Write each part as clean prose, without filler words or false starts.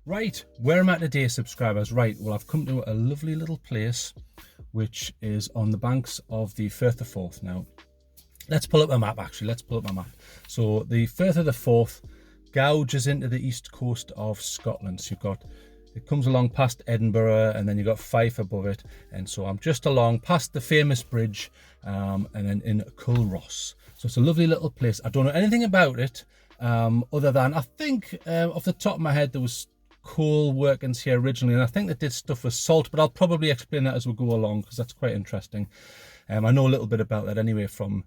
Right, where am I today, subscribers? Right, well, I've come to a lovely little place which is on the banks of the Firth of Forth. Now, let's pull up a map, actually. Let's pull up my map. So the Firth of the Forth gouges into the east coast of Scotland. So you've got, it comes along past Edinburgh, and then you've got Fife above it. And so I'm just along past the famous bridge, and then in Culross. So it's a lovely little place. I don't know anything about it, other than I think off the top of my head there was coal workings here originally, and I think they did stuff with salt, but I'll probably explain that as we go along because that's quite interesting. I know a little bit about that anyway from,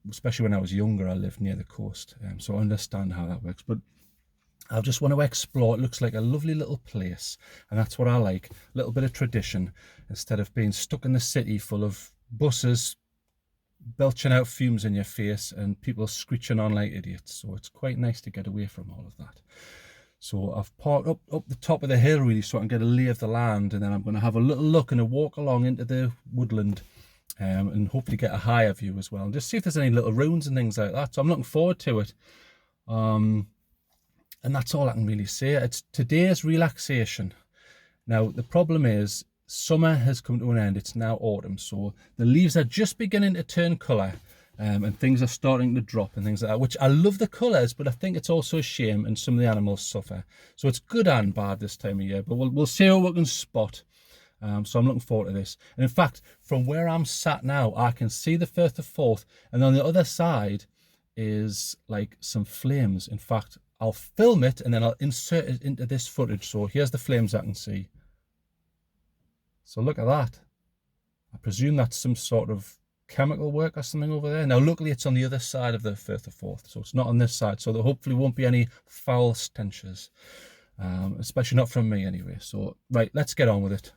especially when I was younger, I lived near the coast, so I understand how that works. But I just want to explore. It looks like a lovely little place, and that's what I like, a little bit of tradition, instead of being stuck in the city full of buses belching out fumes in your face and people screeching on like idiots. So it's quite nice to get away from all of that. So I've parked up the top of the hill really so I can get a lay of the land, and then I'm going to have a little look and a walk along into the woodland, and hopefully get a higher view as well, and just see if there's any little ruins and things like that. So I'm looking forward to it, and that's all I can really say. It's today's relaxation. Now the problem is summer has come to an end. It's now autumn, so the leaves are just beginning to turn colour. And things are starting to drop and things like that, which I love the colours, but I think it's also a shame and some of the animals suffer. So it's good and bad this time of year, but we'll see what we can spot. So I'm looking forward to this. And in fact, from where I'm sat now, I can see the Firth of Forth, and on the other side is like some flames. In fact, I'll film it and then I'll insert it into this footage. So here's the flames I can see. So look at that. I presume that's some sort of chemical work or something over there. Now luckily it's on the other side of the Firth of Forth, so it's not on this side, so there hopefully won't be any foul stenches, especially not from me anyway. So right, let's get on with it.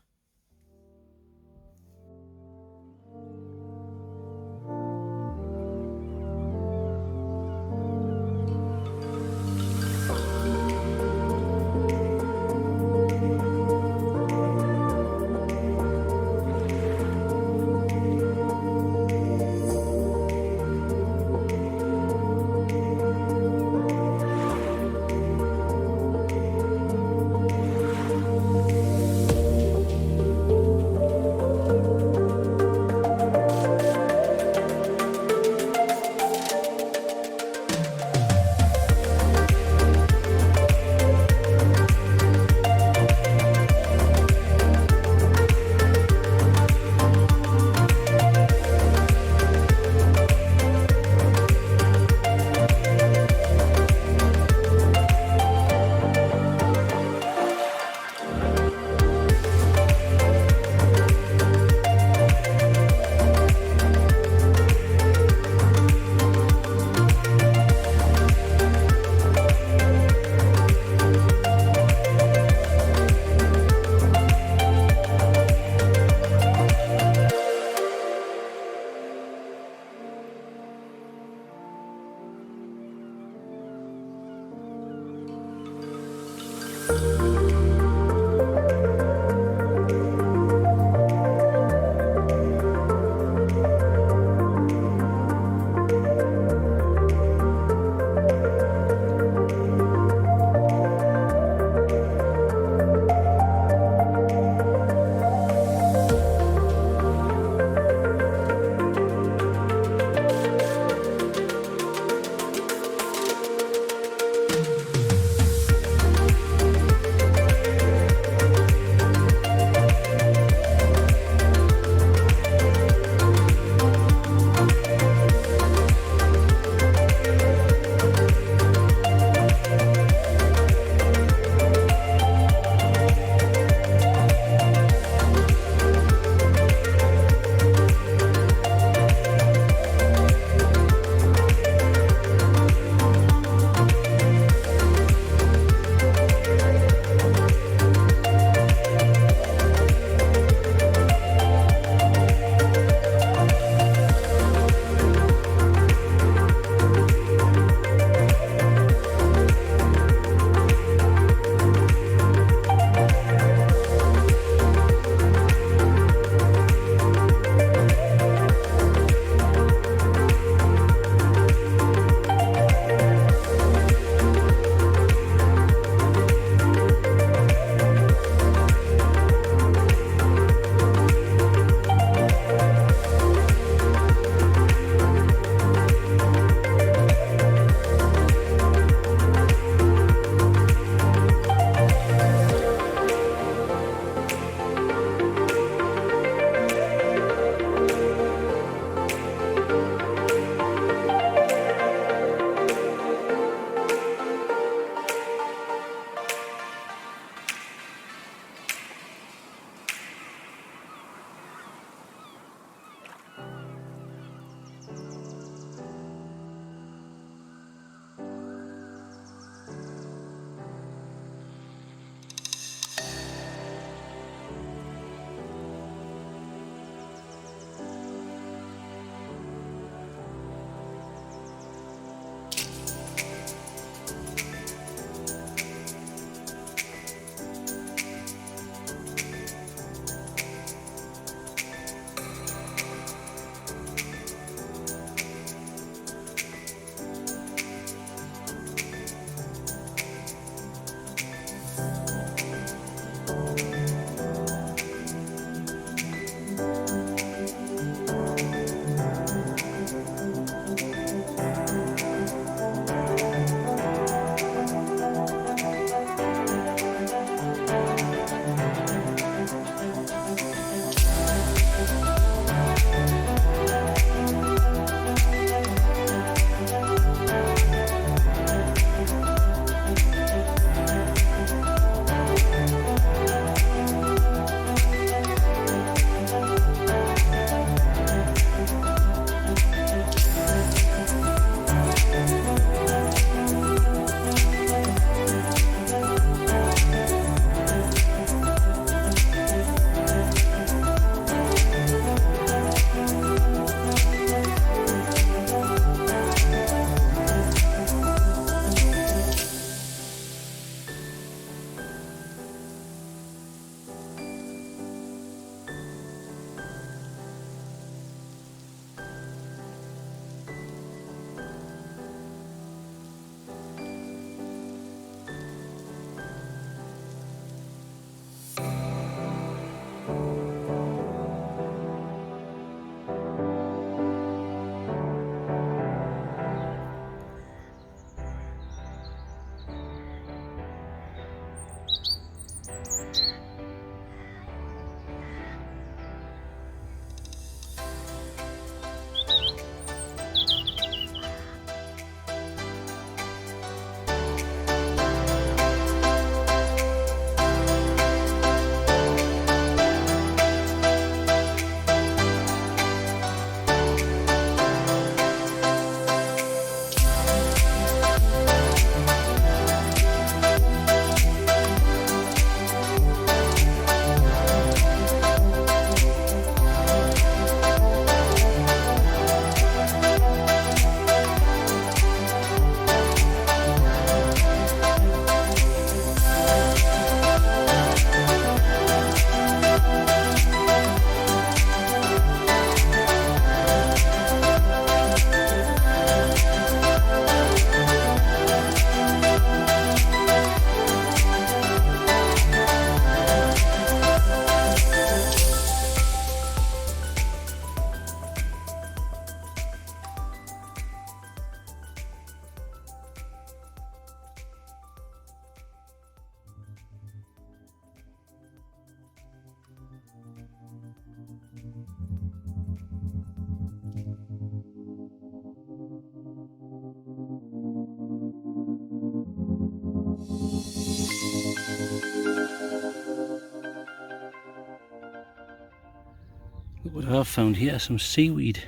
Look what I've found here, some seaweed.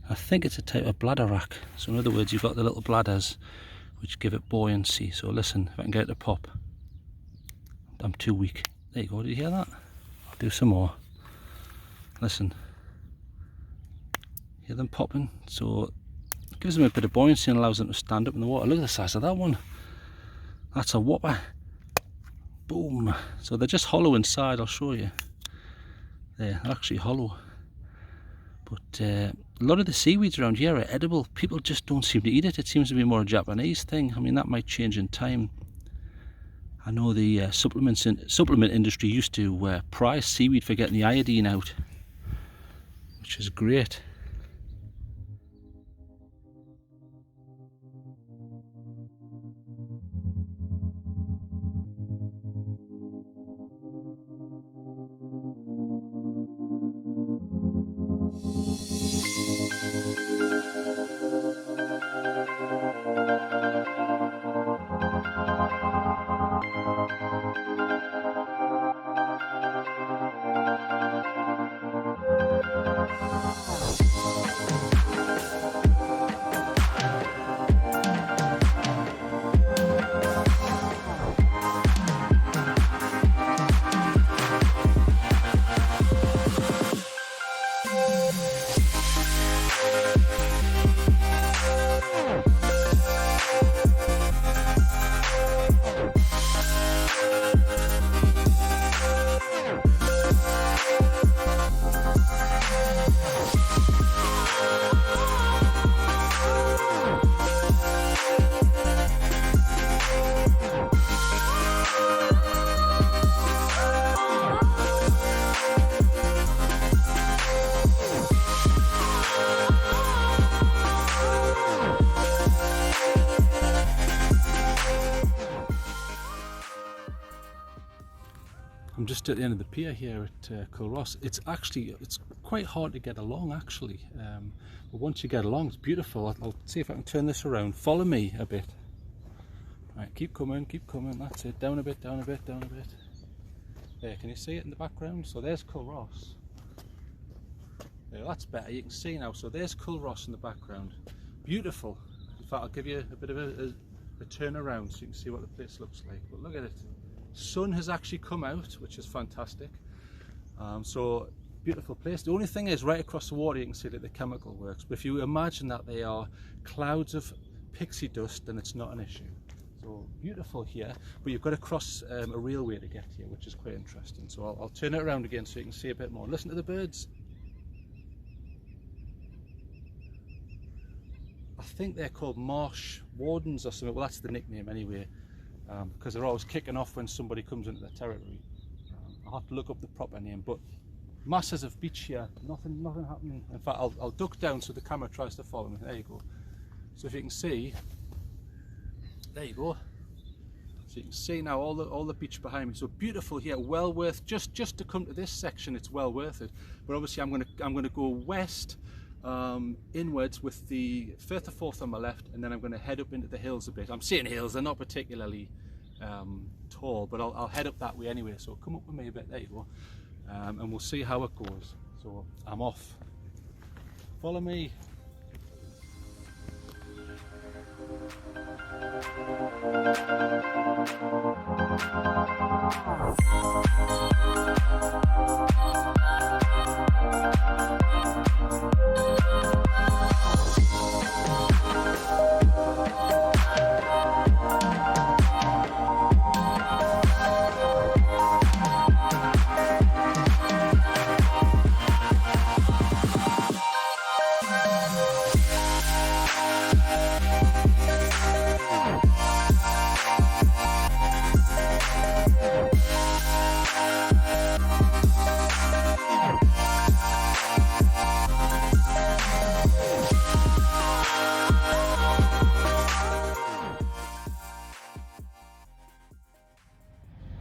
I think it's a type of bladderwrack. So in other words, you've got the little bladders which give it buoyancy. So listen, if I can get it to pop. I'm too weak. There you go, did you hear that? I'll do some more. Listen. Hear them popping? So it gives them a bit of buoyancy and allows them to stand up in the water. Look at the size of that one. That's a whopper. Boom. So they're just hollow inside, I'll show you. They're actually hollow. But a lot of the seaweeds around here are edible. People just don't seem to eat it. It seems to be more a Japanese thing. I mean, that might change in time. I know the supplement industry used to prize seaweed for getting the iodine out, which is great. I'm just at the end of the pier here at Culross. It's quite hard to get along actually, but once you get along it's beautiful. I'll see if I can turn this around. Follow me a bit. Right, keep coming, that's it. Down a bit, down a bit, down a bit. There, can you see it in the background? So there's Culross. There, that's better, you can see now. So there's Culross in the background. Beautiful. In fact, I'll give you a bit of a turn around so you can see what the place looks like. But look at it. Sun has actually come out, which is fantastic. So beautiful place. The only thing is, right across the water you can see that the chemical works, but if you imagine that they are clouds of pixie dust, then it's not an issue. So beautiful here, but you've got to cross a railway to get here, which is quite interesting. So I'll turn it around again so you can see a bit more. Listen to the birds. I think they're called marsh wardens or something. Well, that's the nickname anyway. Because they're always kicking off when somebody comes into their territory. I'll have to look up the proper name, but masses of beach here, nothing happening. In fact, I'll duck down so the camera tries to follow me. There you go. So if you can see, there you go. So you can see now all the beach behind me. So beautiful here, well worth just to come to this section. It's well worth it. But obviously, I'm gonna go west. Inwards with the Firth of Forth on my left, and then I'm going to head up into the hills a bit. I'm seeing hills, they're not particularly tall, but I'll head up that way anyway, so come up with me a bit. There you go. And we'll see how it goes. So I'm off. Follow me.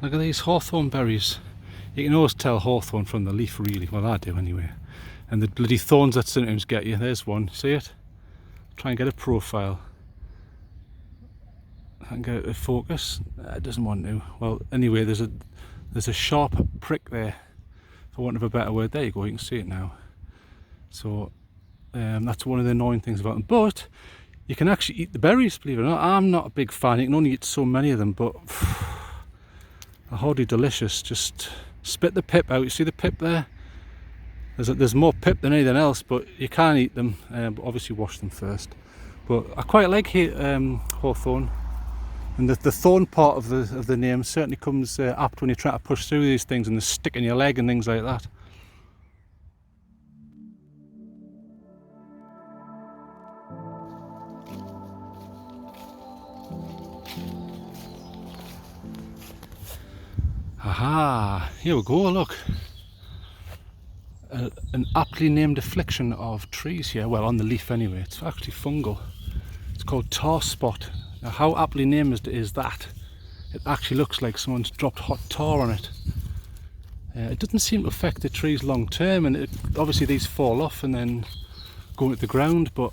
Look at these hawthorn berries. You can always tell hawthorn from the leaf really, well I do anyway. And the bloody thorns that sometimes get you, there's one, see it? Try and get a profile. I can get it to focus, it doesn't want to. Well anyway, there's a sharp prick there for want of a better word. There you go, you can see it now. So that's one of the annoying things about them. But you can actually eat the berries, believe it or not. I'm not a big fan, you can only eat so many of them, but they're hardly delicious. Just spit the pip out. You see the pip there? There's more pip than anything else, but you can eat them, but obviously wash them first. But I quite like hawthorn, and the thorn part of the name certainly comes apt when you try to push through these things and they stick in your leg and things like that. Aha, here we go, look. An aptly named affliction of trees here, well, on the leaf anyway. It's actually fungal. It's called tar spot. Now, how aptly named is that? It actually looks like someone's dropped hot tar on it. It doesn't seem to affect the trees long term, and obviously these fall off and then go into the ground, but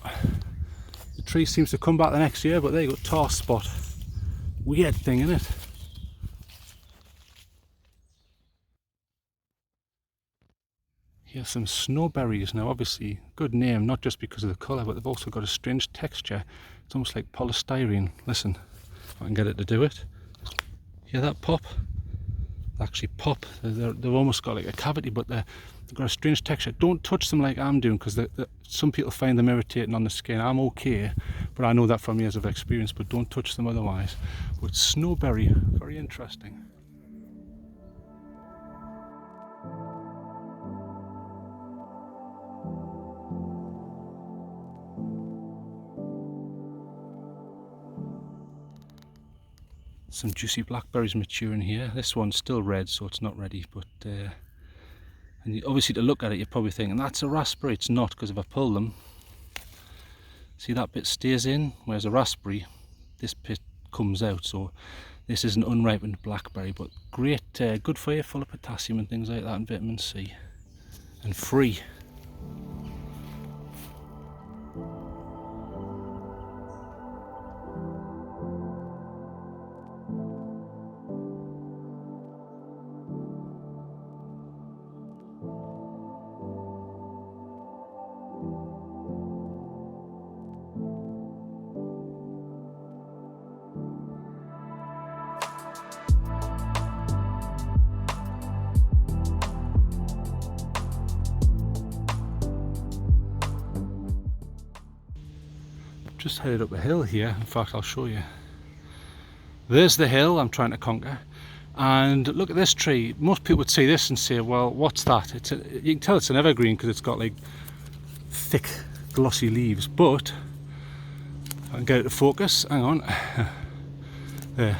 the tree seems to come back the next year. But there you go, tar spot. Weird thing, isn't it? Here's some snowberries. Now obviously, good name, not just because of the colour, but they've also got a strange texture. It's almost like polystyrene. Listen, if I can get it to do it. Hear that pop? They actually pop. They've almost got like a cavity, but they've got a strange texture. Don't touch them like I'm doing, because some people find them irritating on the skin. I'm okay, but I know that from years of experience, but don't touch them otherwise. But snowberry, very interesting. Some juicy blackberries maturing here. This one's still red, so it's not ready, but and obviously to look at it you're probably thinking that's a raspberry. It's not, because if I pull them, see that bit stays in, whereas a raspberry, this bit comes out. So this is an unripened blackberry, but great, good for you, full of potassium and things like that, and vitamin C, and free. Just headed up a hill here. In fact, I'll show you. There's the hill I'm trying to conquer, and look at this tree. Most people would see this and say, well, what's that? You can tell it's an evergreen because it's got like thick glossy leaves, but I can get it to focus. Hang on. There.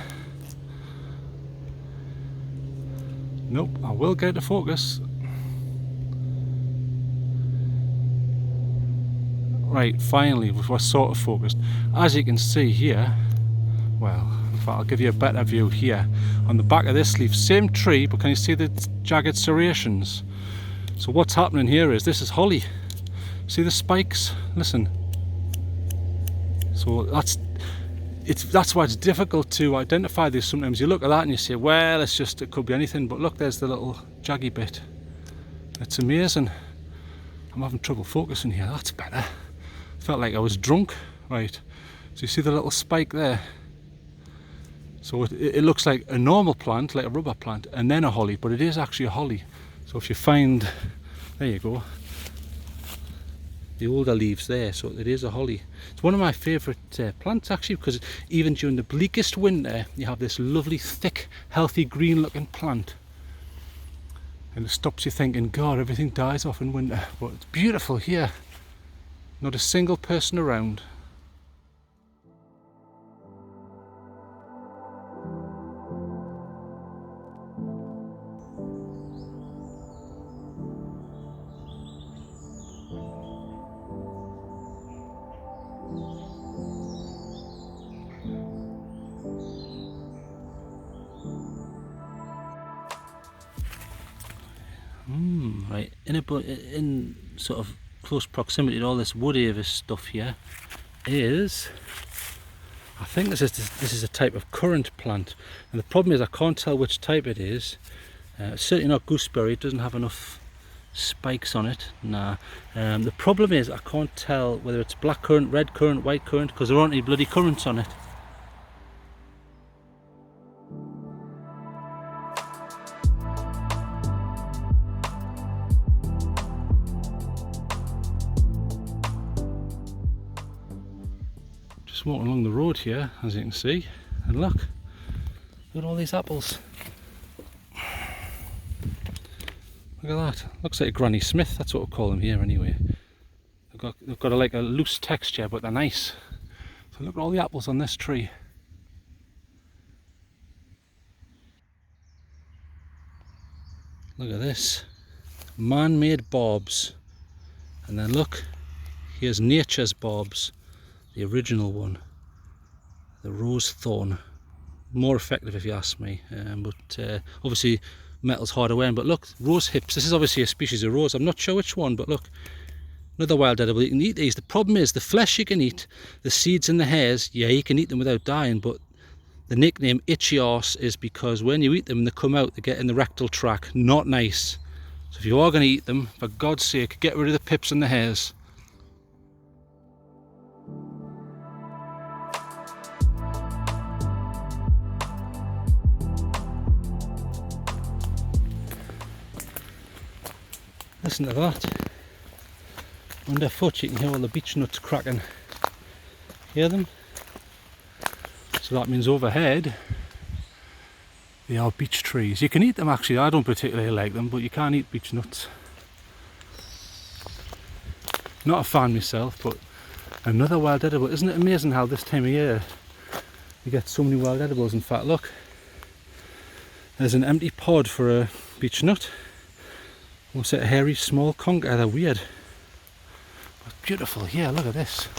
Nope, I will get it to focus. Right, finally we're sort of focused. As you can see here, well, in fact I'll give you a better view here. On the back of this leaf, same tree, but can you see the jagged serrations? So what's happening here is, this is holly. See the spikes? Listen. So that's why it's difficult to identify this. Sometimes you look at that and you say, well, it could be anything, but look, there's the little jaggy bit. It's amazing. I'm having trouble focusing here. That's better. Felt like I was drunk. Right, so you see the little spike there? So it looks like a normal plant, like a rubber plant, and then a holly, but it is actually a holly. So if you find, there you go, the older leaves there, so it is a holly. It's one of my favourite plants actually, because even during the bleakest winter you have this lovely thick healthy green looking plant, and it stops you thinking, God, everything dies off in winter. But it's beautiful here. Not a single person around. Right, in sort of close proximity to all this Woodhaven stuff here is, I think this is a type of currant plant, and the problem is I can't tell which type it is. It's certainly not gooseberry. It doesn't have enough spikes on it. Nah. The problem is I can't tell whether it's black currant, red currant, white currant, because there aren't any bloody currants on it. Just walking along the road here, as you can see, and look at all these apples. Look at that. Looks like a Granny Smith. That's what we call them here anyway. They've got like a loose texture, but they're nice. So look at all the apples on this tree. Look at this. Man-made barbs. And then look, here's nature's barbs. The original one. The rose thorn. More effective if you ask me. But obviously metal's harder wearing. But look, rose hips. This is obviously a species of rose. I'm not sure which one, but look. Another wild edible. You can eat these. The problem is the flesh you can eat. The seeds and the hairs, yeah, you can eat them without dying. But the nickname itchy arse is because when you eat them and they come out, they get in the rectal tract. Not nice. So if you are going to eat them, for God's sake, get rid of the pips and the hairs. Listen to that. Underfoot you can hear all the beech nuts cracking. Hear them? So that means overhead they are beech trees. You can eat them actually, I don't particularly like them, but you can't eat beech nuts. Not a fan myself, but another wild edible. Isn't it amazing how this time of year you get so many wild edibles? In fact, look, there's an empty pod for a beech nut. What's it, a hairy small conker? They're weird. But beautiful, yeah, look at this.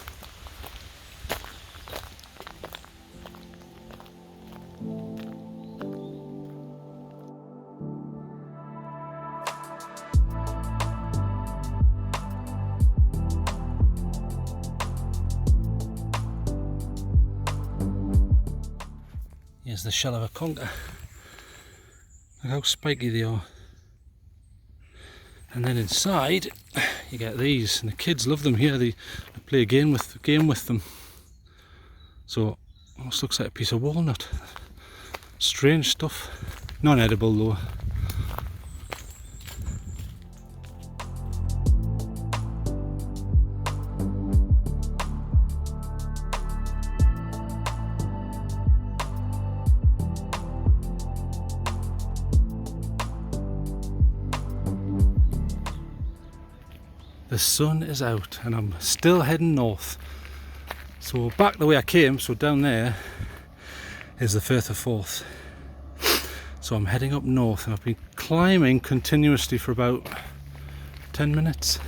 Here's the shell of a conker. Look how spiky they are. And then inside you get these, and the kids love them here. They play a game with them. So almost looks like a piece of walnut. Strange stuff. Non-edible though. The sun is out and I'm still heading north. So back the way I came, so down there is the Firth of Forth. So I'm heading up north and I've been climbing continuously for about 10 minutes.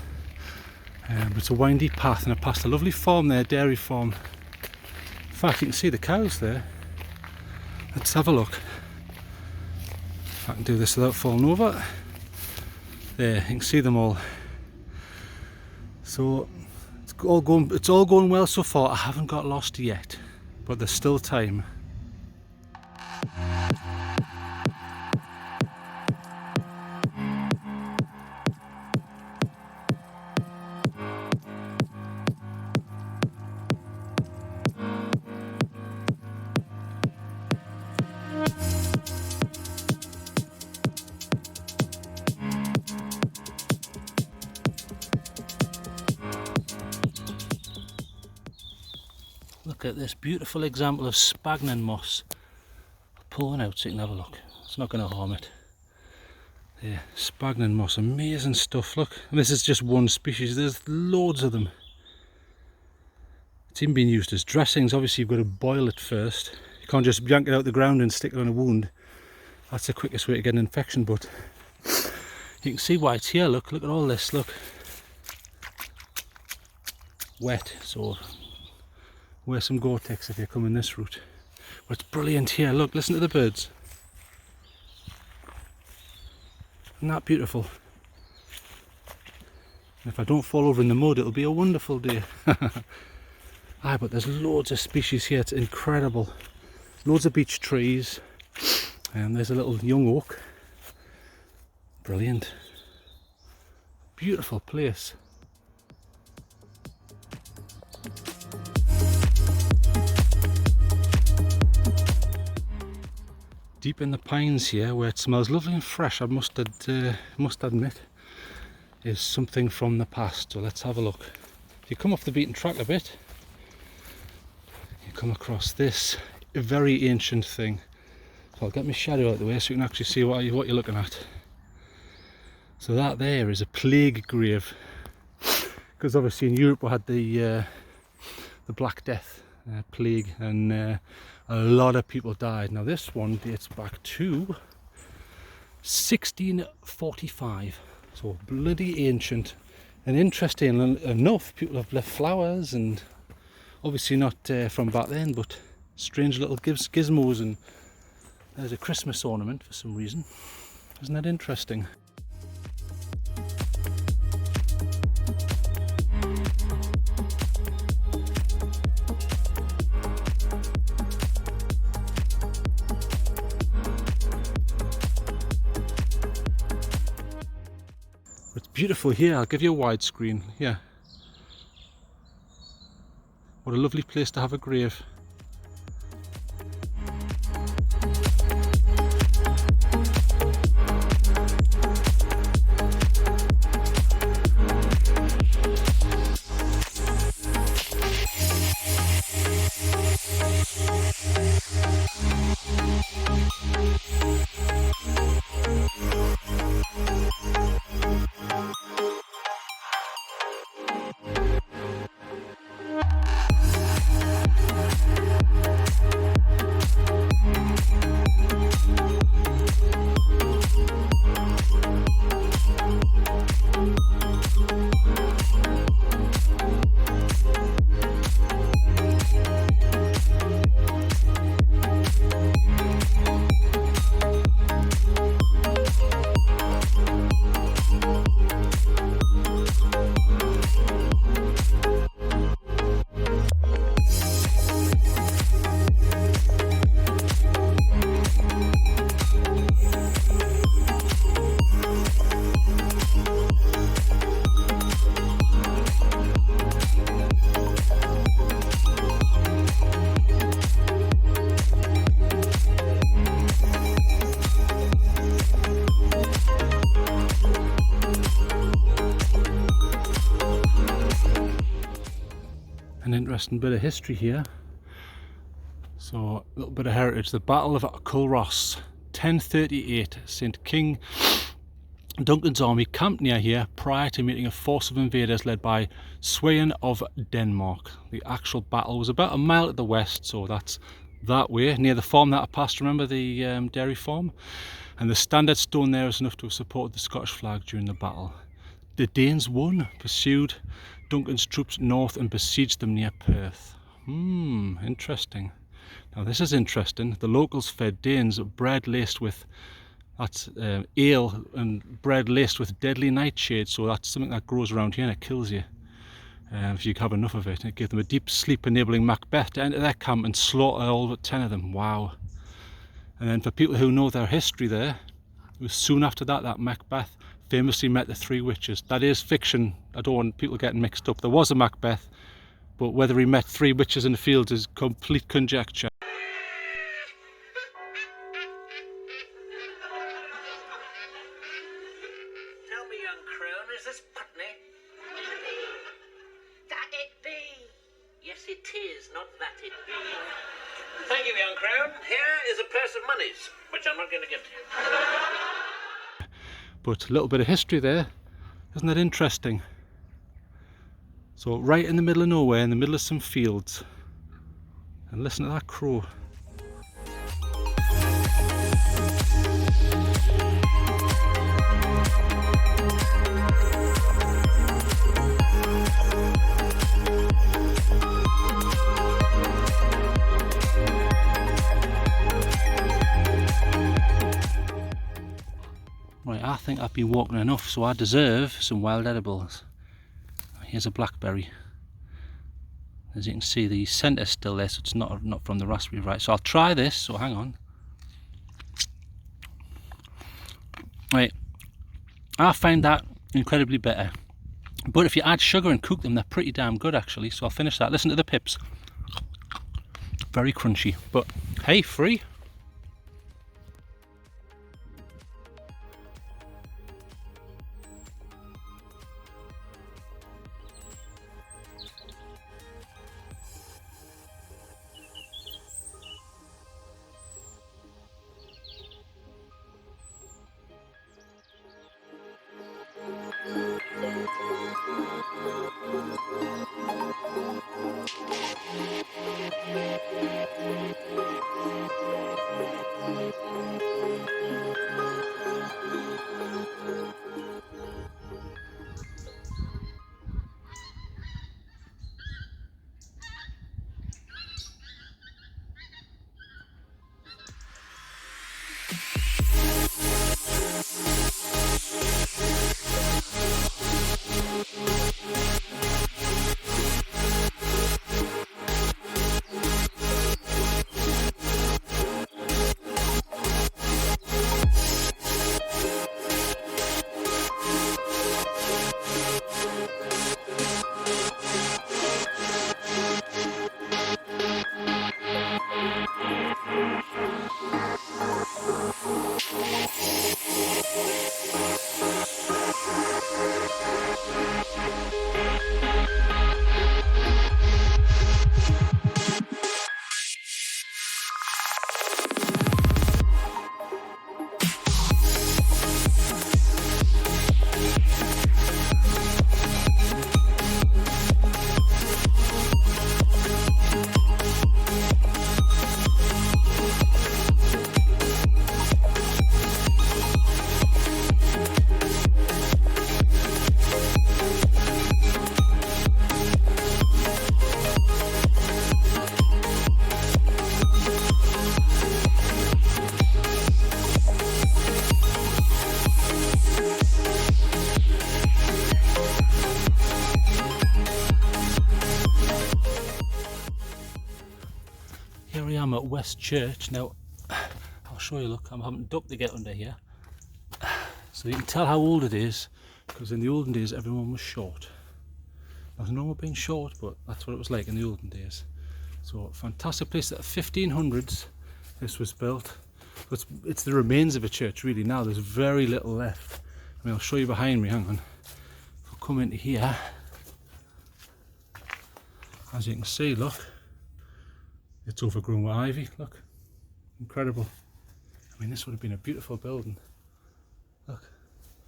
It's a windy path and I passed a lovely farm there, dairy farm. In fact, you can see the cows there. Let's have a look. If I can do this without falling over. There, you can see them all. So it's all going well so far. I haven't got lost yet, but there's still time. Look at this beautiful example of sphagnum moss. I'll pull one out so you can have a look. It's not going to harm it. Yeah, sphagnum moss, amazing stuff. Look, and this is just one species. There's loads of them. It's even been used as dressings. Obviously you've got to boil it first. You can't just yank it out the ground and stick it on a wound. That's the quickest way to get an infection, but you can see why it's here. Look at all this, look. Wet, so wear some Gore-Tex if you're coming this route. But it's brilliant here. Look, listen to the birds. Isn't that beautiful? And if I don't fall over in the mud, it'll be a wonderful day. But there's loads of species here. It's incredible. Loads of beech trees. And there's a little young oak. Brilliant. Beautiful place. Deep in the pines here, where it smells lovely and fresh, I must admit, is something from the past. So let's have a look. If you come off the beaten track a bit, you come across this very ancient thing. So I'll get my shadow out of the way so you can actually see what you're looking at. So that there is a plague grave, because obviously in Europe we had the Black Death plague, and a lot of people died. Now this one dates back to 1645, so bloody ancient. And interesting enough, people have left flowers, and obviously not from back then, but strange little gizmos, and there's a Christmas ornament for some reason. Isn't that interesting? It's beautiful here. I'll give you a widescreen. Yeah. What a lovely place to have a grave. An interesting bit of history here. So a little bit of heritage. The Battle of Culross, 1038. St. King Duncan's army camped near here prior to meeting a force of invaders led by Sweyn of Denmark. The actual battle was about a mile to the west, so that's that way, near the farm that I passed. Remember the dairy farm? And the standard stone there is enough to have supported the Scottish flag during the battle. The Danes won, pursued Duncan's troops north and besieged them near Firth. Interesting. Now this is interesting. The locals fed Danes bread laced with ale and bread laced with deadly nightshade. So that's something that grows around here and it kills you if you have enough of it. It gave them a deep sleep, enabling Macbeth to enter their camp and slaughter all but 10 of them. Wow. And then for people who know their history there, it was soon after that Macbeth famously met the 3 witches. That is fiction. I don't want people getting mixed up. There was a Macbeth, but whether he met 3 witches in the fields is complete conjecture. Tell me, young crone, is this Putney? That it be? Yes, it is, not that it be. Thank you, young crone. Here is a purse of monies, which I'm not going to give to you. But a little bit of history there, isn't that interesting? So right in the middle of nowhere, in the middle of some fields, and listen to that crow. Right, I think I've been walking enough, so I deserve some wild edibles. Here's a blackberry. As you can see, the centre's still there, so it's not from the raspberry, right? So I'll try this, so hang on. Right, I find that incredibly bitter. But if you add sugar and cook them, they're pretty damn good actually. So I'll finish that. Listen to the pips. Very crunchy, but hey, free. Here I am at West Church. Now, I'll show you, look, I'm having to duck to get under here. So you can tell how old it is, because in the olden days everyone was short. Nothing wrong with being short, but that's what it was like in the olden days. So, fantastic place. At the 1500s this was built. It's the remains of a church really now. There's very little left. I mean, I'll show you behind me, hang on. If I come into here, as you can see, look, it's overgrown with ivy, look, incredible. I mean, this would have been a beautiful building. Look,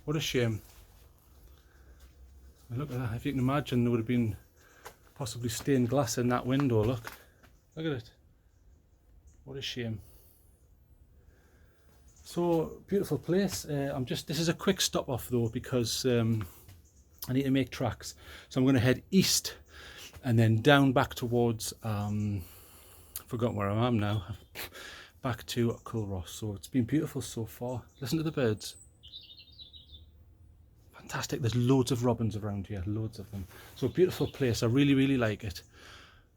what a shame. I mean, look at that. If you can imagine, there would have been possibly stained glass in that window. Look at it. What a shame. So beautiful place. This is a quick stop off though, because I need to make tracks. So I'm going to head east and then down back towards forgotten where I am now. Back to Culross. So it's been beautiful so far. Listen to the birds. Fantastic. There's loads of robins around here, loads of them. So beautiful place. I really like it.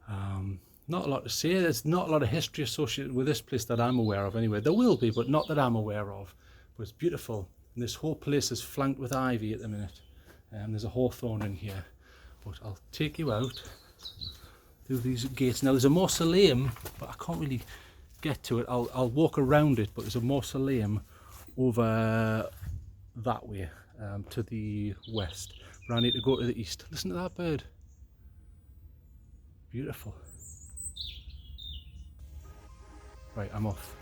Not a lot to say. There's not a lot of history associated with this place that I'm aware of anyway. There will be, but not that I'm aware of. But it's beautiful. And this whole place is flanked with ivy at the minute. There's a hawthorn in here. But I'll take you out through these gates. Now there's a mausoleum, but I can't really get to it. I'll walk around it, but there's a mausoleum over that way, to the west. But I need to go to the east. Listen to that bird. Beautiful. Right, I'm off.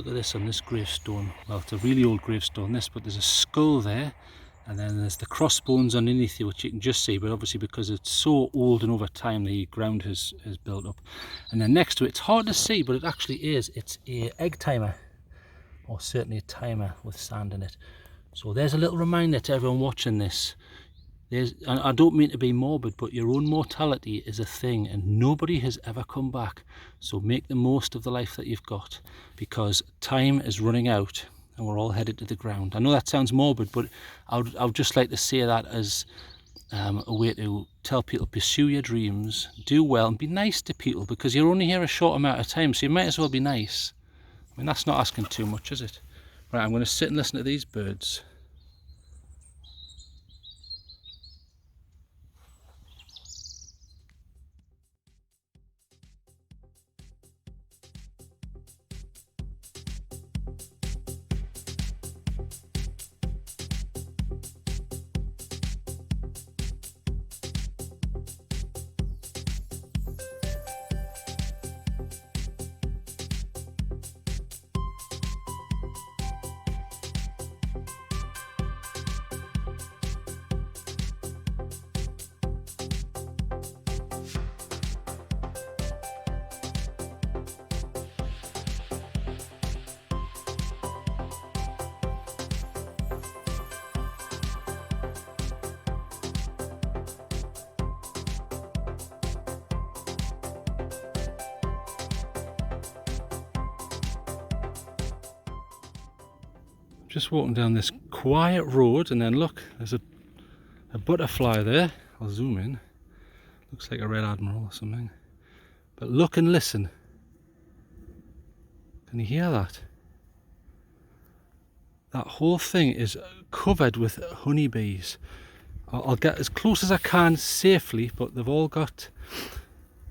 look at this on this gravestone. Well, it's a really old gravestone, this, but there's a skull there, and then there's the crossbones underneath you, which you can just see, but obviously because it's so old and over time the ground has built up. And then next to it, it's hard to see, but it actually is, it's a egg timer, or certainly a timer with sand in it. So there's a little reminder to everyone watching this. And I don't mean to be morbid, but your own mortality is a thing and nobody has ever come back. So make the most of the life that you've got, because time is running out and we're all headed to the ground. I know that sounds morbid, but I would just like to say that as a way to tell people, pursue your dreams, do well, and be nice to people, because you're only here a short amount of time, so you might as well be nice. I mean, that's not asking too much, is it? Right, I'm going to sit and listen to these birds. Just walking down this quiet road, and then look, there's a butterfly there. I'll zoom in. Looks like a red admiral or something. But look and listen. Can you hear that? That whole thing is covered with honeybees. I'll get as close as I can safely, but they've all got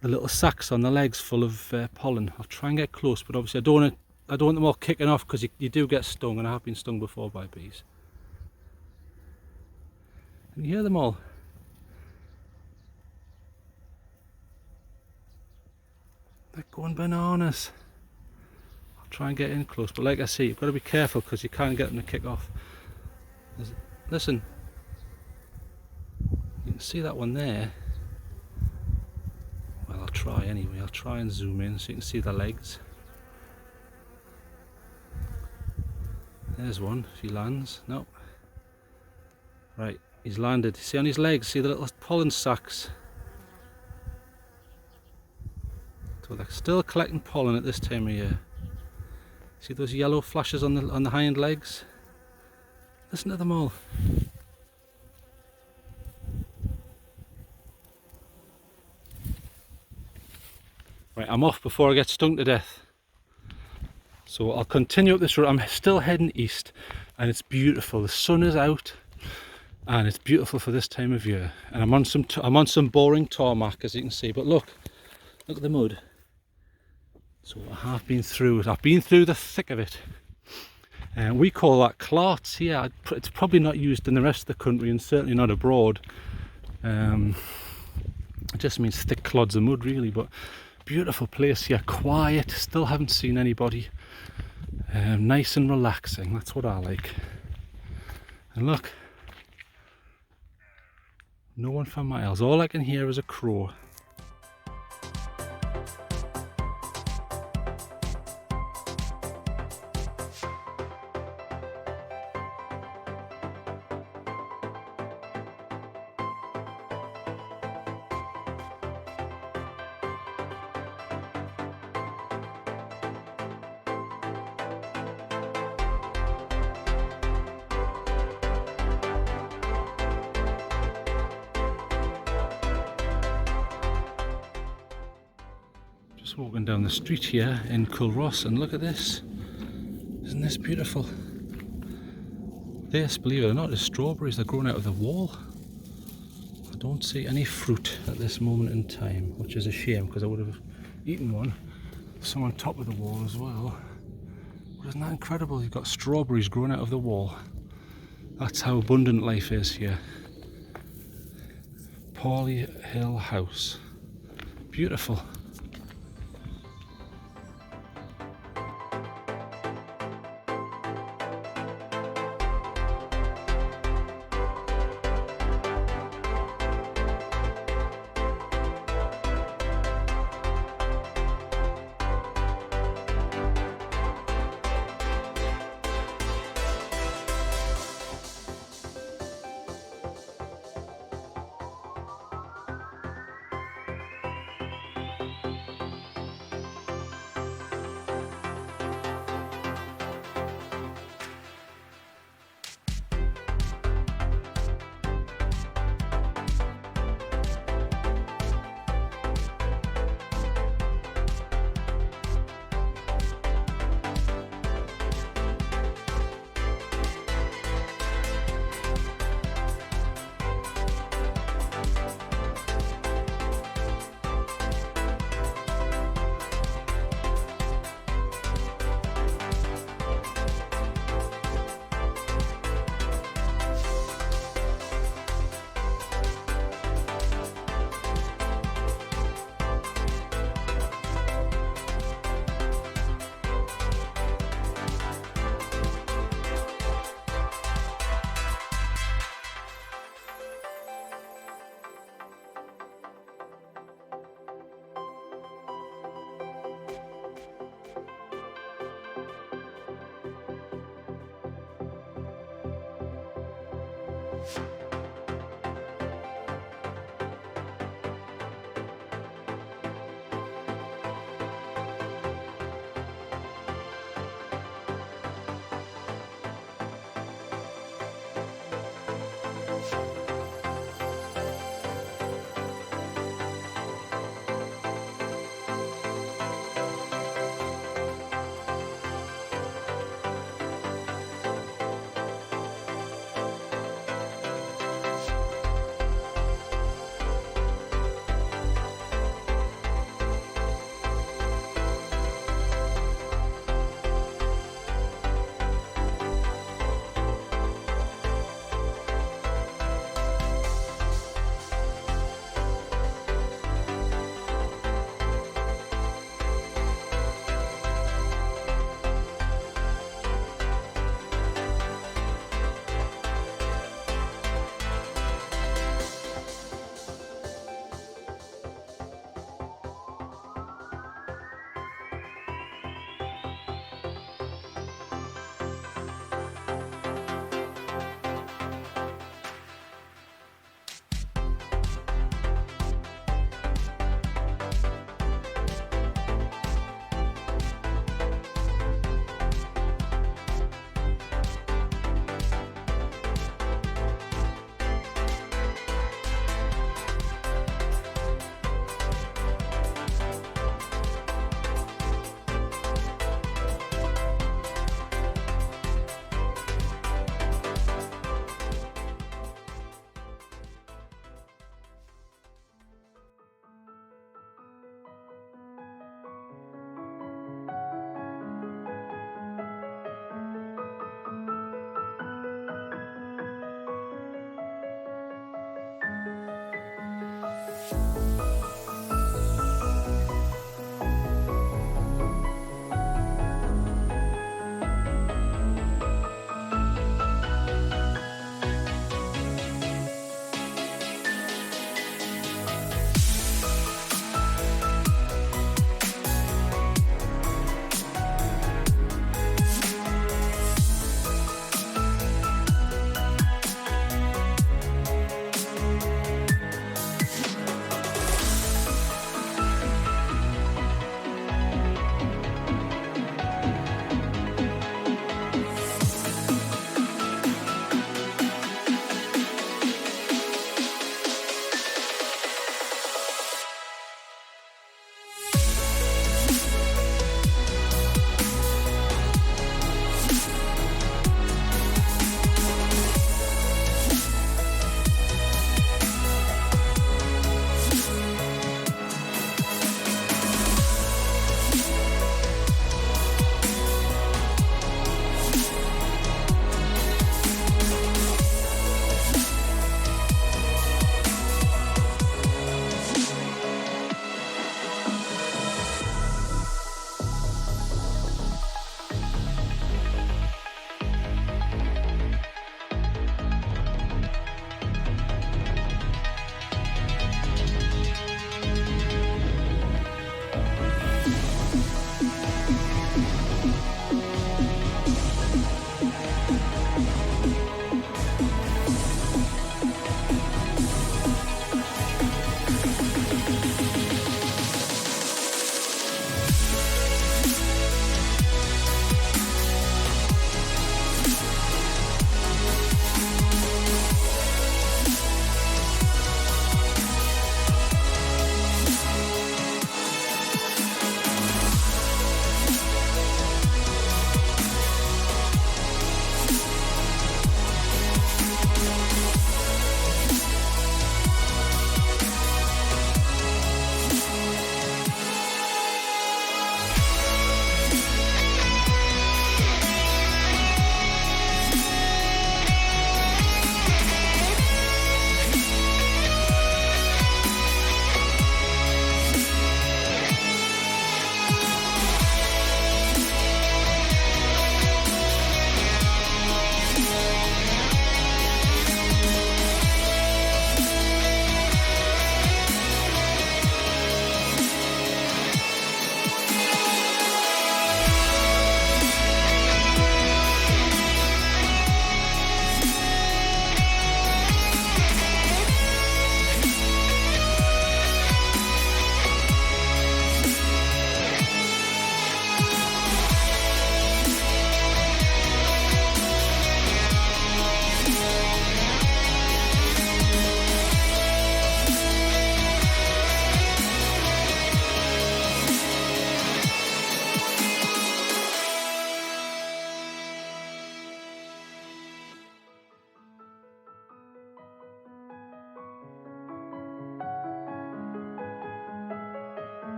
the little sacks on the legs full of pollen. I'll try and get close, but obviously I don't want them all kicking off, because you do get stung, and I have been stung before by bees. Can you hear them all? They're going bananas. I'll try and get in close, but like I say, you've got to be careful because you can't get them to kick off. Listen, you can see that one there. Well, I'll try anyway. I'll try and zoom in so you can see the legs. There's one, if he lands. No. Right, he's landed. See on his legs, see the little pollen sacs? So they're still collecting pollen at this time of year. See those yellow flashes on the hind legs? Listen to them all. Right, I'm off before I get stung to death. So I'll continue up this road. I'm still heading east, and it's beautiful. The sun is out, and it's beautiful for this time of year. And I'm on some boring tarmac, as you can see. But look at the mud. So I have been through it. I've been through the thick of it. And we call that clarts here. It's probably not used in the rest of the country, and certainly not abroad. It just means thick clods of mud, really. But beautiful place here, quiet. Still haven't seen anybody. Nice and relaxing, that's what I like. And look, no one for miles. All I can hear is a crow. Walking down the street here in Culross, and look at this. Isn't this beautiful? This, believe it or not, is strawberries. They're growing out of the wall. I don't see any fruit at this moment in time, which is a shame, because I would have eaten one. Some on top of the wall as well. But isn't that incredible? You've got strawberries growing out of the wall. That's how abundant life is here. Pawley Hill House. Beautiful.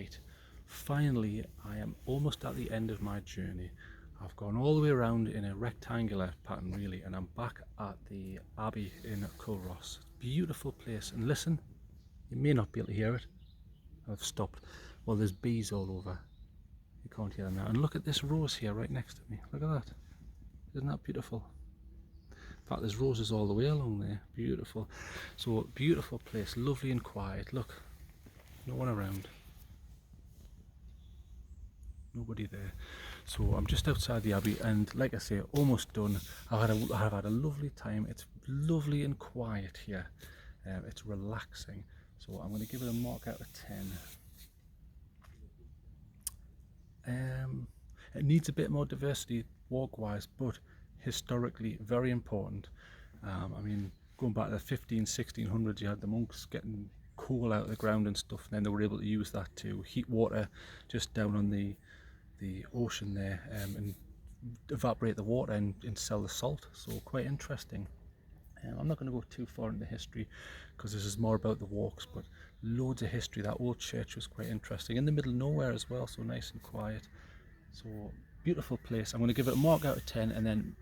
Right, finally I am almost at the end of my journey. I've gone all the way around in a rectangular pattern really, and I'm back at the Abbey in Culross. Beautiful place, and listen, you may not be able to hear it. I've stopped. Well, there's bees all over. You can't hear them now. And look at this rose here right next to me. Look at that. Isn't that beautiful? In fact, there's roses all the way along there. Beautiful. So, beautiful place, lovely and quiet. Look, no one around. Nobody there. So I'm just outside the Abbey, and like I say, almost done. I've had a lovely time. It's lovely and quiet here. It's relaxing. So I'm going to give it a mark out of 10. It needs a bit more diversity walk-wise, but historically very important. I mean, going back to the 1600s, you had the monks getting coal out of the ground and stuff, and then they were able to use that to heat water just down on the ocean there, and evaporate the water and sell the salt. So quite interesting. I'm not going to go too far into history because this is more about the walks, but loads of history. That old church was quite interesting, in the middle of nowhere as well, so nice and quiet. So beautiful place. I'm going to give it a mark out of 10 and then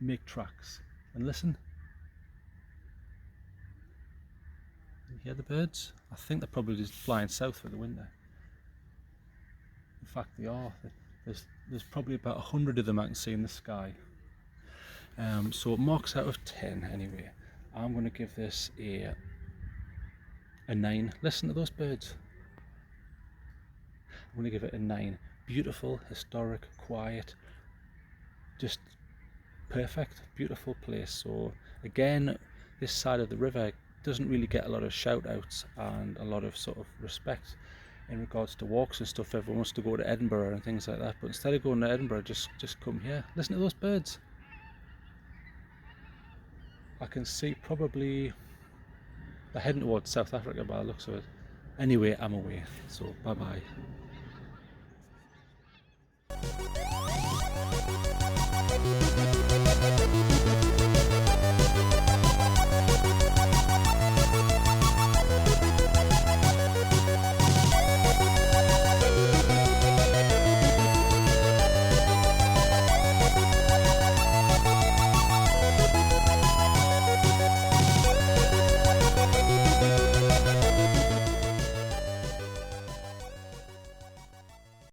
make tracks and listen. You hear the birds? I think they're probably just flying south for the winter. In fact, they are. There's probably about 100 of them I can see in the sky. So marks out of 10 anyway. I'm going to give this a 9. Listen to those birds. I'm going to give it a 9. Beautiful, historic, quiet, just perfect, beautiful place. So again, this side of the river doesn't really get a lot of shout outs and a lot of sort of respect in regards to walks and stuff. Everyone wants to go to Edinburgh and things like that, but instead of going to Edinburgh, just come here. Listen to those birds. I can see probably they're heading towards South Africa by the looks of it. Anyway, I'm away, so bye bye.